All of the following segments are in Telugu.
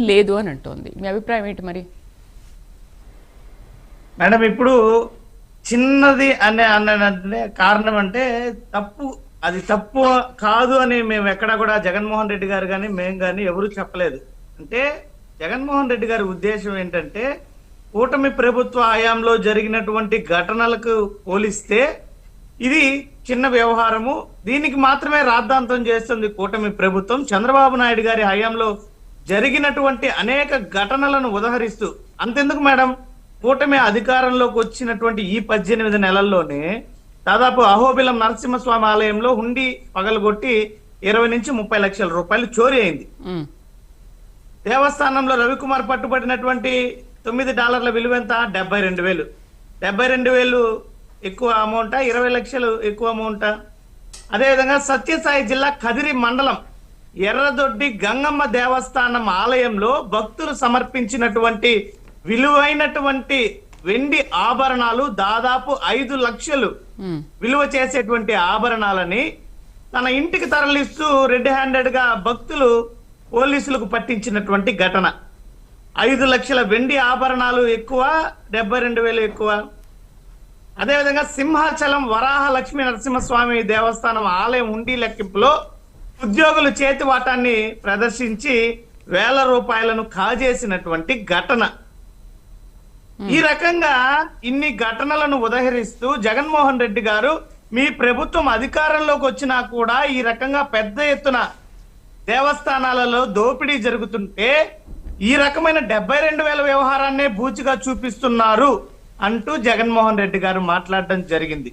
లేదు అని అంటోంది. మీ అభిప్రాయం ఏంటి మరి? మేడం ఇప్పుడు చిన్నది అనే కారణం అంటే తప్పు, అది తప్పు కాదు అని మేము ఎక్కడా కూడా జగన్మోహన్ రెడ్డి గారు కానీ మేము కానీ ఎవరు చెప్పలేదు. అంటే జగన్మోహన్ రెడ్డి గారి ఉద్దేశం ఏంటంటే కూటమి ప్రభుత్వ హయాంలో జరిగినటువంటి ఘటనలకు పోలిస్తే ఇది చిన్న వ్యవహారము, దీనికి మాత్రమే రాద్ధాంతం చేస్తుంది కూటమి ప్రభుత్వం. చంద్రబాబు నాయుడు గారి హయాంలో జరిగినటువంటి అనేక ఘటనలను ఉదహరిస్తూ, అంతెందుకు మేడం, కూటమి అధికారంలోకి వచ్చినటువంటి ఈ 18 నెలల్లోనే దాదాపు అహోబిలం నరసింహస్వామి ఆలయంలో హుండీ పగలగొట్టి 20 నుంచి 30 లక్షల రూపాయలు చోరీ అయింది. దేవస్థానంలో రవికుమార్ పట్టుబడినటువంటి $9 విలువ ఎంత? 72,000. 72,000 ఎక్కువ అమౌంటా, 20 లక్షలు ఎక్కువ అమౌంటా? అదేవిధంగా సత్యసాయి జిల్లా కదిరి మండలం ఎర్రదొడ్డి గంగమ్మ దేవస్థానం ఆలయంలో భక్తులు సమర్పించినటువంటి విలువైనటువంటి వెండి ఆభరణాలు దాదాపు 5 లక్షలు విలువ చేసేటువంటి ఆభరణాలని తన ఇంటికి తరలిస్తూ రెడ్ హ్యాండెడ్ గా భక్తులు పోలీసులకు పట్టించినటువంటి ఘటన. 5 లక్షల వెండి ఆభరణాలు ఎక్కువ, 72,000 ఎక్కువ. అదేవిధంగా సింహాచలం వరాహ లక్ష్మీ నరసింహస్వామి దేవస్థానం ఆలయం హుండీ లెక్కింపులో ఉద్యోగులు చేతివాటాన్ని ప్రదర్శించి వేల రూపాయలను కాజేసినటువంటి ఘటన. ఈ రకంగా ఇన్ని ఘటనలను ఉదహరిస్తూ జగన్మోహన్ రెడ్డి గారు మీ ప్రభుత్వం అధికారంలోకి వచ్చినా కూడా ఈ రకంగా పెద్ద ఎత్తున దేవస్థానాలలో దోపిడీ జరుగుతుంటే ఈ రకమైన 72,000 వ్యవహారాన్నే బూచిగా చూపిస్తున్నారు అంటూ జగన్మోహన్ రెడ్డి గారు మాట్లాడడం జరిగింది.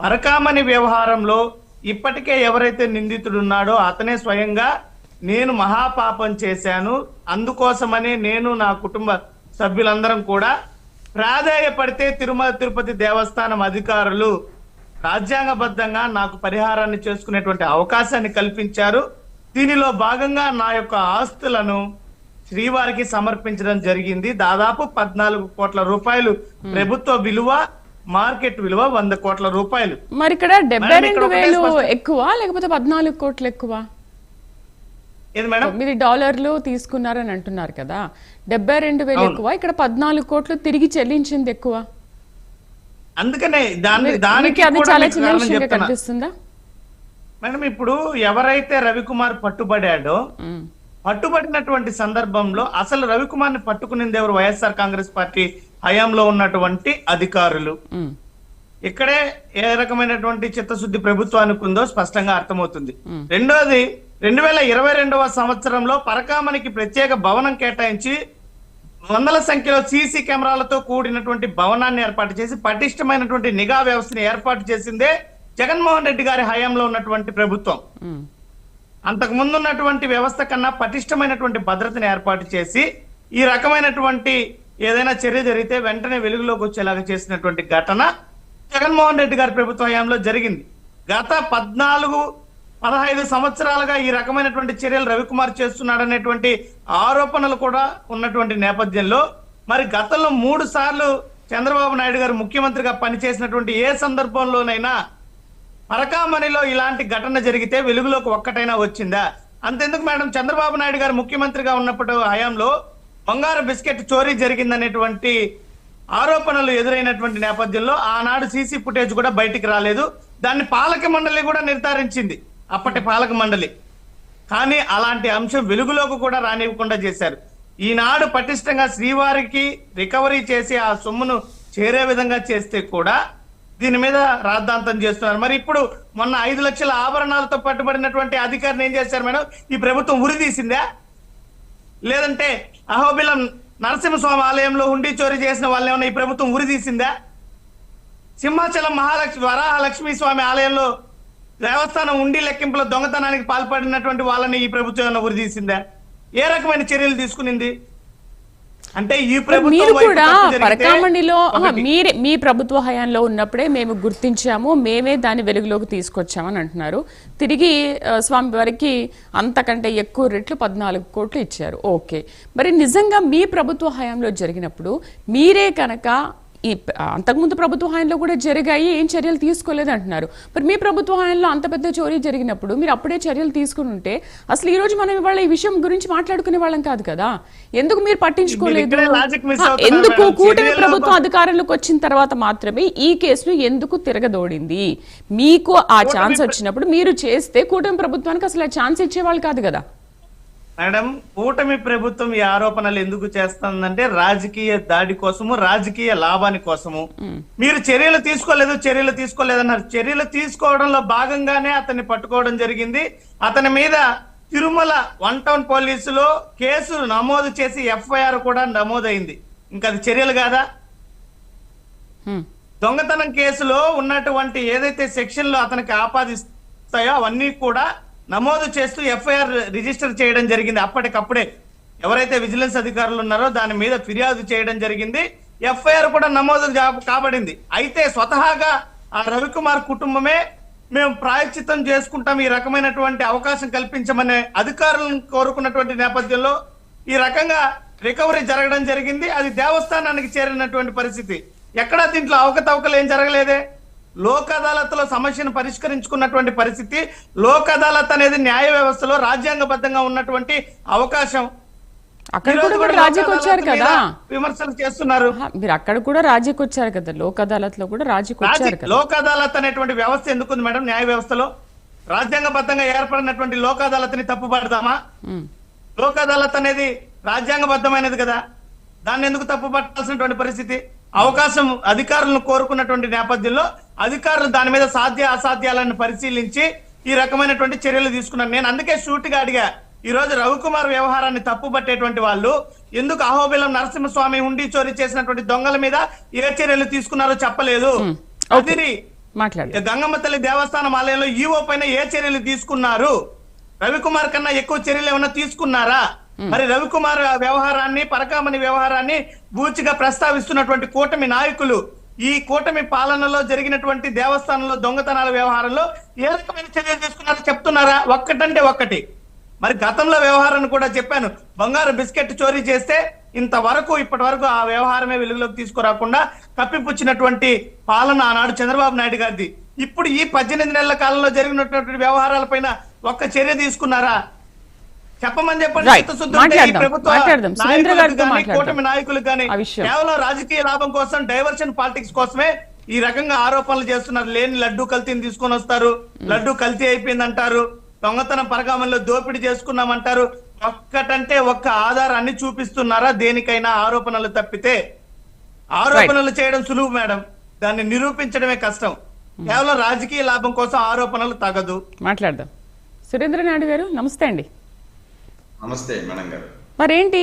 పరకామణి వ్యవహారంలో ఇప్పటికే ఎవరైతే నిందితుడున్నాడో అతనే స్వయంగా నేను మహాపాపం చేశాను, అందుకోసమనే నేను నా కుటుంబ సభ్యులందరం కూడా ప్రాధేయపడితే తిరుమల తిరుపతి దేవస్థానం అధికారులు రాజ్యాంగబద్ధంగా నాకు పరిహారాన్ని చేసుకునేటువంటి అవకాశాన్ని కల్పించారు. దీనిలో భాగంగా నా యొక్క ఆస్తులను శ్రీవారికి సమర్పించడం జరిగింది. దాదాపు 14 కోట్ల రూపాయలు ప్రభుత్వ విలువ, మార్కెట్ విలువ 100 కోట్ల రూపాయలు. మరి ఇక్కడ 72,000 ఎక్కువ లేకపోతే 14 కోట్లు ఎక్కువ? ఏది మేడం? $9 తీసుకున్నారని అంటున్నారు కదా, 72,000 ఎక్కువ, ఇక్కడ 14 కోట్లు తిరిగి చెల్లించింది ఎక్కువ. అందుకనే దానికి అది చాలా చిన్న విషయంగా కనిపిస్తుందా మేడం? ఇప్పుడు ఎవరైతే రవికుమార్ పట్టుబడాడో, పట్టుబడినటువంటి సందర్భంలో అసలు రవికుమార్ ని పట్టుకునింది ఎవరు? వైఎస్ఆర్ కాంగ్రెస్ పార్టీ హయాంలో ఉన్నటువంటి అధికారులు. ఇక్కడే ఏ రకమైనటువంటి చిత్తశుద్ధి ప్రభుత్వానికి ఉందో స్పష్టంగా అర్థమవుతుంది. రెండోది, 2022వ సంవత్సరంలో పరకామణికి ప్రత్యేక భవనం కేటాయించి వందల సంఖ్యలో సీసీ కెమెరాలతో కూడినటువంటి భవనాన్ని ఏర్పాటు చేసి పటిష్టమైనటువంటి నిఘా వ్యవస్థని ఏర్పాటు చేసిందే జగన్మోహన్ రెడ్డి గారి హయాంలో ఉన్నటువంటి ప్రభుత్వం. అంతకు ముందు ఉన్నటువంటి వ్యవస్థ కన్నా పటిష్టమైనటువంటి భద్రతను ఏర్పాటు చేసి ఈ రకమైనటువంటి ఏదైనా చర్య జరిగితే వెంటనే వెలుగులోకి వచ్చేలాగా చేసినటువంటి ఘటన జగన్మోహన్ రెడ్డి గారి ప్రభుత్వ హయాంలో జరిగింది. గత 14-15 సంవత్సరాలుగా ఈ రకమైనటువంటి చర్యలు రవికుమార్ చేస్తున్నాడనేటువంటి ఆరోపణలు కూడా ఉన్నటువంటి నేపథ్యంలో మరి గతంలో 3 సార్లు చంద్రబాబు నాయుడు గారు ముఖ్యమంత్రిగా పనిచేసినటువంటి ఏ సందర్భంలోనైనా పరకామణిలో ఇలాంటి ఘటన జరిగితే వెలుగులోకి ఒక్కటైనా వచ్చిందా? అంతెందుకు మేడం, చంద్రబాబు నాయుడు గారు ముఖ్యమంత్రిగా ఉన్నప్పుడు హయాంలో బంగారు బిస్కెట్ చోరీ జరిగిందనేటువంటి ఆరోపణలు ఎదురైనటువంటి నేపథ్యంలో ఆనాడు సీసీ ఫుటేజ్ కూడా బయటికి రాలేదు. దాన్ని పాలక మండలి కూడా నిర్ధారించింది, అప్పటి పాలక మండలి. కానీ అలాంటి అంశం వెలుగులోకి కూడా రానివ్వకుండా చేశారు. ఈనాడు పటిష్టంగా శ్రీవారికి రికవరీ చేసి ఆ సొమ్మును చేరే విధంగా చేస్తే కూడా దీని మీద రాద్ధాంతం చేస్తున్నారు. మరి ఇప్పుడు మొన్న 5 లక్షల ఆభరణాలతో పట్టుబడినటువంటి అధికారిని ఏం చేశారు మేడం? ఈ ప్రభుత్వం ఉరిదీసిందా? లేదంటే అహోబిలం నరసింహస్వామి ఆలయంలో హుండీ చోరీ చేసిన వాళ్ళని ఏమన్నా ఈ ప్రభుత్వం ఉరిదీసిందా? సింహాచలం వరాహ లక్ష్మీ స్వామి ఆలయంలో దేవస్థానం హుండీ లెక్కింపులో దొంగతనానికి పాల్పడినటువంటి వాళ్ళని ఈ ప్రభుత్వం ఏమన్నా ఉరిదీసిందా? ఏ రకమైన చర్యలు తీసుకునింది? అంటే ఈ మీరు కూడా పరకామణిలో మీ ప్రభుత్వ హయాంలో ఉన్నప్పుడే మేము గుర్తించాము, మేమే దాన్ని వెలుగులోకి తీసుకొచ్చామని అంటున్నారు. తిరిగి స్వామివారికి అంతకంటే ఎక్కువ రెట్లు 14 కోట్లు ఇచ్చారు. ఓకే, మరి నిజంగా మీ ప్రభుత్వ హయాంలో జరిగినప్పుడు మీరే కనుక అంతకుముందు ప్రభుత్వ హయాంలో కూడా జరిగాయి, ఏం చర్యలు తీసుకోలేదు అంటున్నారు. మరి మీ ప్రభుత్వ హయాంలో అంత పెద్ద చోరీ జరిగినప్పుడు మీరు అప్పుడే చర్యలు తీసుకుని ఉంటే అసలు ఈ రోజు మనం ఇవాళ ఈ విషయం గురించి మాట్లాడుకునే వాళ్ళం కాదు కదా. ఎందుకు మీరు పట్టించుకోలేదు? ఎందుకు కూటమి ప్రభుత్వం అధికారంలోకి వచ్చిన తర్వాత మాత్రమే ఈ కేసును ఎందుకు తిరగదోడింది? మీకు ఆ ఛాన్స్ వచ్చినప్పుడు మీరు చేస్తే కూటమి ప్రభుత్వానికి అసలు ఆ ఛాన్స్ ఇచ్చేవాళ్ళు కాదు కదా. మేడం, కూటమి ప్రభుత్వం ఈ ఆరోపణలు ఎందుకు చేస్తుందంటే రాజకీయ దాడి కోసము, రాజకీయ లాభాని కోసము. మీరు చర్యలు తీసుకోలేదన్నారు. చర్యలు తీసుకోవడంలో భాగంగానే అతన్ని పట్టుకోవడం జరిగింది. అతని మీద తిరుమల 1 టౌన్ పోలీసులో కేసు నమోదు చేసి FIR కూడా నమోదైంది. ఇంకా అది చర్యలు కాదా? దొంగతనం కేసులో ఉన్నటువంటి ఏదైతే సెక్షన్లు అతనికి ఆపాదిస్తాయో అవన్నీ కూడా నమోదు చేస్తూ FIR రిజిస్టర్ చేయడం జరిగింది. అప్పటికప్పుడే ఎవరైతే విజిలెన్స్ అధికారులు ఉన్నారో దాని మీద ఫిర్యాదు చేయడం జరిగింది. FIR కూడా నమోదు కాబడింది. అయితే స్వతహాగా ఆ రవికుమార్ కుటుంబమే మేము ప్రాయశ్చిత్తం చేసుకుంటాం, ఈ రకమైనటువంటి అవకాశం కల్పించమనే అధికారులను కోరుకున్నటువంటి నేపథ్యంలో ఈ రకంగా రికవరీ జరగడం జరిగింది. అది దేవస్థానానికి చేరినటువంటి పరిస్థితి. ఎక్కడా దీంట్లో అవకతవకలు ఏం జరగలేదే. లోక్ అదాలత్ లో సమస్యను పరిష్కరించుకున్నటువంటి పరిస్థితి. లోక్ అదాలత్ అనేది న్యాయ వ్యవస్థలో రాజ్యాంగబద్ధంగా ఉన్నటువంటి అవకాశం. అక్కడ కూడా రాజీకి వచ్చారు కదా, విమర్శలు చేస్తున్నారు. మీరు అక్కడ కూడా రాజీకి వచ్చారు కదా, లోక్ అదాలత్ లో కూడా రాజీకి వచ్చారు కదా. లోక్ అదాలత్ అనేటువంటి వ్యవస్థ ఎందుకుంది మేడం న్యాయ వ్యవస్థలో? రాజ్యాంగబద్ధంగా ఏర్పడినటువంటి లోక్ అదాలత్ ని తప్పుపడదామా? లోక్ అదాలత్ అనేది రాజ్యాంగబద్ధమైనది కదా, దాన్ని ఎందుకు తప్పుపట్టాల్సినటువంటి పరిస్థితి? అవకాశం అధికారులను కోరుకున్నటువంటి నేపథ్యంలో అధికారులు దాని మీద సాధ్య అసాధ్యాలను పరిశీలించి ఈ రకమైనటువంటి చర్యలు తీసుకున్నారు. నేను అందుకే సూటిగా అడిగా, ఈ రోజు రవికుమార్ వ్యవహారాన్ని తప్పుపట్టేటువంటి వాళ్ళు ఎందుకు అహోబిలం నరసింహస్వామి హుండీ చోరీ చేసినటువంటి దొంగల మీద ఏ చర్యలు తీసుకున్నారో చెప్పలేదు. అది గంగమ్మ తల్లి దేవస్థానం ఆలయంలో ఈవో పైన ఏ చర్యలు తీసుకున్నారు? రవికుమార్ కన్నా ఎక్కువ చర్యలు ఏమన్నా తీసుకున్నారా? మరి రవికుమార్ వ్యవహారాన్ని, పరకామణి వ్యవహారాన్ని బూచిగా ప్రస్తావిస్తున్నటువంటి కూటమి నాయకులు ఈ కూటమి పాలనలో జరిగినటువంటి దేవస్థానంలో దొంగతనాల వ్యవహారంలో ఏ రకమైన చర్యలు తీసుకున్నారో చెప్తున్నారా? ఒక్కటంటే ఒక్కటి. మరి గతంలో వ్యవహారాన్ని కూడా చెప్పాను. బంగారు బిస్కెట్ చోరీ చేస్తే ఇంతవరకు ఇప్పటి వరకు ఆ వ్యవహారమే వెలుగులోకి తీసుకురాకుండా కప్పిపుచ్చినటువంటి పాలన ఆనాడు చంద్రబాబు నాయుడు గారిది. ఇప్పుడు ఈ 18 నెలల కాలంలో జరిగినటువంటి వ్యవహారాలపైన ఒక్క చర్య తీసుకున్నారా? చెప్పమని చెప్పండి. కూటమి నాయకులు కానీ కేవలం రాజకీయ లాభం కోసం, డైవర్షన్ పాలిటిక్స్ కోసమే ఈ రకంగా ఆరోపణలు చేస్తున్నారు. లేని లడ్డూ కల్తీని తీసుకొని వస్తారు, లడ్డూ కల్తీ అయిపోయింది అంటారు, దొంగతనం పరకామణిలో దోపిడీ చేసుకున్నామంటారు. ఒక్కటంటే ఒక్క ఆధారాన్ని చూపిస్తున్నారా? దేనికైనా ఆరోపణలు తప్పితే ఆరోపణలు చేయడం సులువు మేడం, దాన్ని నిరూపించడమే కష్టం. కేవలం రాజకీయ లాభం కోసం ఆరోపణలు తగదు. మాట్లాడదాం. సురేంద్ర నాయుడు గారు నమస్తే అండి. నమస్తే మేడం గారు. మరేంటి